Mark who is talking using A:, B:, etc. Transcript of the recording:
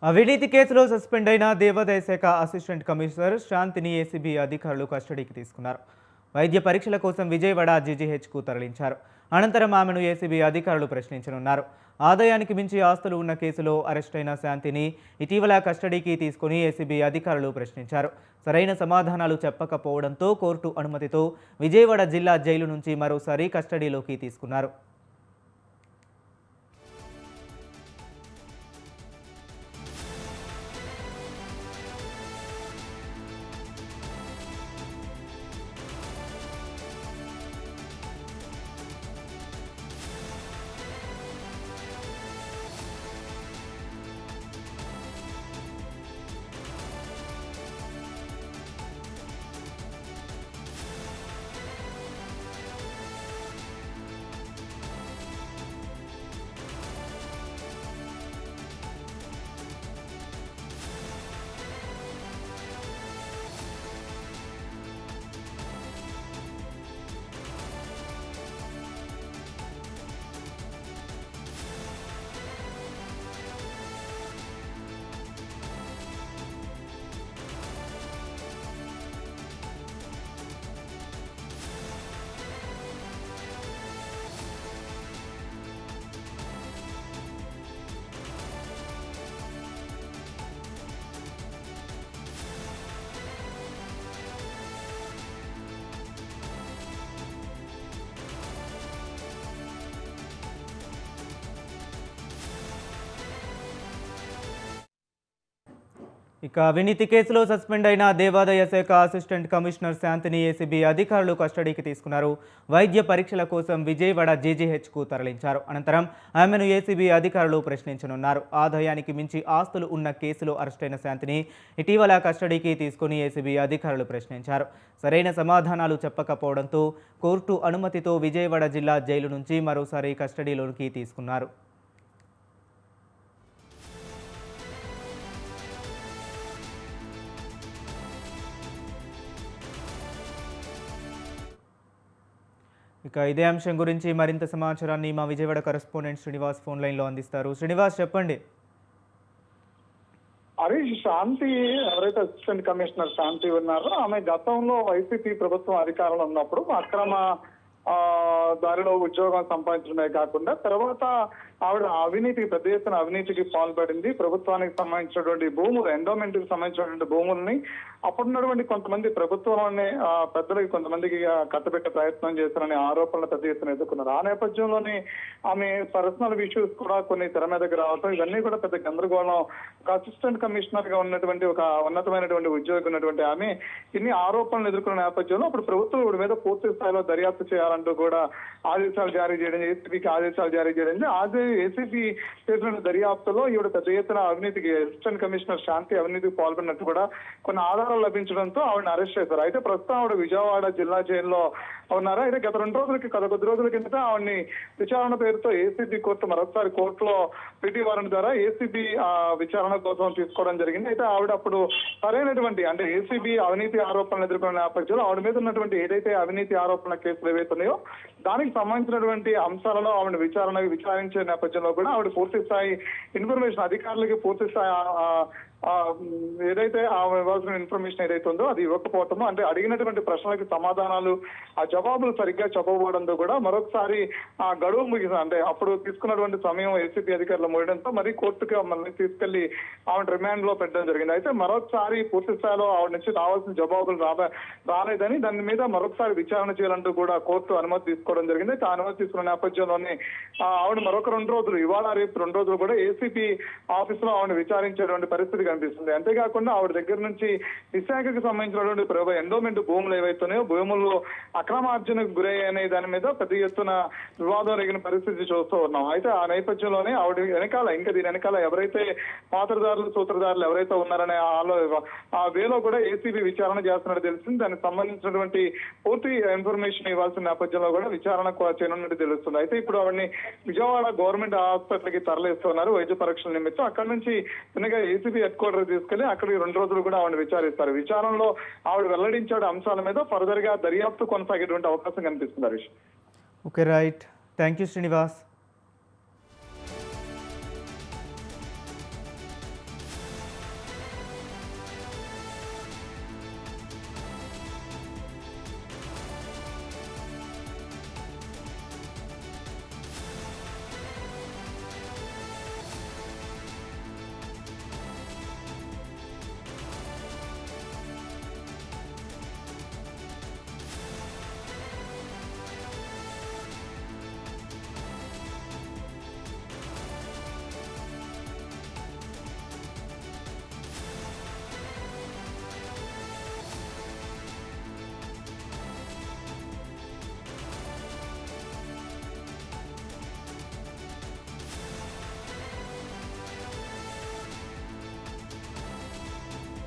A: అవినీతి కేసులో సస్పెండ్ అయిన దేవాదాయ శాఖ అసిస్టెంట్ కమిషనర్ శాంతిని ఏసీబీ అధికారులు కస్టడీకి తీసుకున్నారు. వైద్య పరీక్షల కోసం విజయవాడ జీజీహెచ్కు తరలించారు. అనంతరం ఆమెను ఏసీబీ అధికారులు ప్రశ్నించనున్నారు. ఆదాయానికి మించి ఆస్తులు ఉన్న కేసులో అరెస్ట్ అయిన శాంతిని ఇటీవల కస్టడీకి తీసుకుని ఏసీబీ అధికారులు ప్రశ్నించారు. సరైన సమాధానాలు చెప్పకపోవడంతో కోర్టు అనుమతితో విజయవాడ జిల్లా జైలు నుంచి మరోసారి కస్టడీలోకి తీసుకున్నారు. ఇక అవినీతి కేసులో సస్పెండ్ అయిన దేవాదాయ శాఖ అసిస్టెంట్ కమిషనర్ శాంతిని ఏసీబీ అధికారులు కస్టడీకి తీసుకున్నారు. వైద్య పరీక్షల కోసం విజయవాడ జీజీహెచ్కు తరలించారు. అనంతరం ఆమెను ఏసీబీ అధికారులు ప్రశ్నించనున్నారు. ఆదాయానికి మించి ఆస్తులు ఉన్న కేసులో అరెస్టైన శాంతిని ఇటీవల కస్టడీకి తీసుకుని ఏసీబీ అధికారులు ప్రశ్నించారు. సరైన సమాధానాలు చెప్పకపోవడంతో కోర్టు అనుమతితో విజయవాడ జిల్లా జైలు నుంచి మరోసారి కస్టడీలోకి తీసుకున్నారు. ఇక ఇదే అంశం గురించి మరింత సమాచారాన్ని మా విజయవాడ కరెస్పాండెంట్ శ్రీనివాస్ ఫోన్ లైన్లో అందిస్తారు. శ్రీనివాస్, చెప్పండి.
B: హరీష్, శాంతి ఎవరైతే అసిస్టెంట్ కమిషనర్ శాంతి ఉన్నారో ఆమె గతంలో వైసీపీ ప్రభుత్వం అధికారంలో ఉన్నప్పుడు అక్రమ దారిలో ఉద్యోగం సంపాదించడమే కాకుండా తర్వాత ఆవిడ అవినీతికి పెద్ద ఎత్తున అవినీతికి పాల్పడింది. ప్రభుత్వానికి సంబంధించినటువంటి భూములు, ఎండోమెంట్ కి సంబంధించినటువంటి భూముల్ని అప్పుడున్నటువంటి కొంతమంది ప్రభుత్వంలోనే పెద్దలకి కొంతమందికి కట్టబెట్టే ప్రయత్నం చేశారనే ఆరోపణలు పెద్ద ఎత్తున ఎదుర్కొన్నారు. ఆ నేపథ్యంలోనే ఆమె పర్సనల్ ఇష్యూస్ కూడా కొన్ని తెర మీదకి రావటం, ఇవన్నీ కూడా పెద్ద గందరగోళం. ఒక అసిస్టెంట్ కమిషనర్ గా ఉన్నటువంటి ఒక ఉన్నతమైనటువంటి ఉద్యోగి ఉన్నటువంటి ఆమె ఇన్ని ఆరోపణలు ఎదుర్కొన్న నేపథ్యంలో అప్పుడు ప్రభుత్వం వీడి మీద పూర్తి స్థాయిలో దర్యాప్తు చేయాలంటూ కూడా ఆదేశాలు జారీ చేయడం, ఏసీబీకి ఆదేశాలు జారీ చేయడం. ఏసీబీ చేసిన దర్యాప్తులో ఈవిడ పెద్ద ఎత్తున అవినీతికి, అసిస్టెంట్ కమిషనర్ శాంతి అవినీతికి పాల్పడినట్టు కూడా కొన్ని ఆధారాలు లభించడంతో ఆవిడని అరెస్ట్ చేశారు. అయితే ప్రస్తుతం ఆవిడ విజయవాడ జిల్లా జైల్లో ఉన్నారు. అయితే గత కొద్ది రోజుల కిందట ఆవిడని విచారణ పేరుతో ఏసీబీ కోర్టు మరొకసారి కోర్టులో పిటి వారెంట్ ద్వారా ఏసీబీ విచారణ కోసం తీసుకోవడం జరిగింది. అయితే ఆవిడ అప్పుడు సరైనటువంటి అంటే ఏసీబీ అవినీతి ఆరోపణలు ఎదుర్కొన్న నేపథ్యంలో ఆవిడ మీద ఉన్నటువంటి ఏదైతే అవినీతి ఆరోపణల కేసులు ఏవైతున్నాయో దానికి సంబంధించినటువంటి అంశాలలో ఆవిడ విచారించే నేపథ్యంలో కూడా ఆవిడ పూర్తి స్థాయి ఇన్ఫర్మేషన్ అధికారులకి పూర్తి స్థాయి ఏదైతే ఆమె ఇవ్వాల్సిన ఇన్ఫర్మేషన్ ఏదైతే ఉందో అది ఇవ్వకపోవటము, అంటే అడిగినటువంటి ప్రశ్నలకి సమాధానాలు ఆ జవాబులు సరిగ్గా చెప్పకపోవడంతో కూడా మరొకసారి ఆ గడువు ముగిసింది. అంటే అప్పుడు తీసుకున్నటువంటి సమయం ఏసీపీ అధికారులు మూయడంతో మరి కోర్టుకి మళ్ళీ తీసుకెళ్లి ఆవిడ రిమాండ్ లో పెట్టడం జరిగింది. అయితే మరొకసారి పూర్తి స్థాయిలో ఆవిడ నుంచి రావాల్సిన జవాబులు రాలేదని దాని మీద మరొకసారి విచారణ చేయాలంటూ కూడా కోర్టు అనుమతి తీసుకోవడం జరిగింది. అయితే అనుమతి తీసుకున్న నేపథ్యంలోనే ఆవిడ మరొక 2 రోజులు, ఇవాళ రేపు 2 రోజులు కూడా ఏసీపీ ఆఫీస్ లో ఆవిడ విచారించేటువంటి పరిస్థితి కనిపిస్తుంది. అంతేకాకుండా ఆవిడ దగ్గర నుంచి విశాఖకు సంబంధించినటువంటి ఎండోమెంట్ భూములు ఏవైతున్నాయో భూముల్లో అక్రమార్జనకు గురయ్యనే దాని మీద పెద్ద ఎత్తున వివాదం రేగిన పరిస్థితి చూస్తూ ఉన్నాం. అయితే ఆ నేపథ్యంలోనే ఆవిడ వెనకాల దీని వెనకాల ఎవరైతే పాత్రదారులు, సూత్రధారులు ఎవరైతే ఉన్నారనే ఆ వేలో కూడా ఏసీబీ విచారణ చేస్తున్నట్టు తెలిసింది. దానికి సంబంధించినటువంటి పూర్తి ఇన్ఫర్మేషన్ ఇవ్వాల్సిన నేపథ్యంలో కూడా విచారణ చేయనున్నట్టు తెలుస్తుంది. అయితే ఇప్పుడు ఆవిడని విజయవాడ గవర్నమెంట్ హాస్పిటల్ కి తరలిస్తున్నారు వైద్య పరీక్షల నిమిత్తం. అక్కడ నుంచి ఏసీబీ హెడ్ క్వార్టర్ తీసుకెళ్లి అక్కడికి 2 రోజులు కూడా ఆవిడ విచారిస్తారు. విచారణలో ఆవిడ వెల్లడించే అంశాల మీద ఫర్దర్ గా దర్యాప్తు కొనసాగేటువంటి అవకాశం కనిపిస్తుంది. Harish.
A: Okay, right. Thank you Srinivas.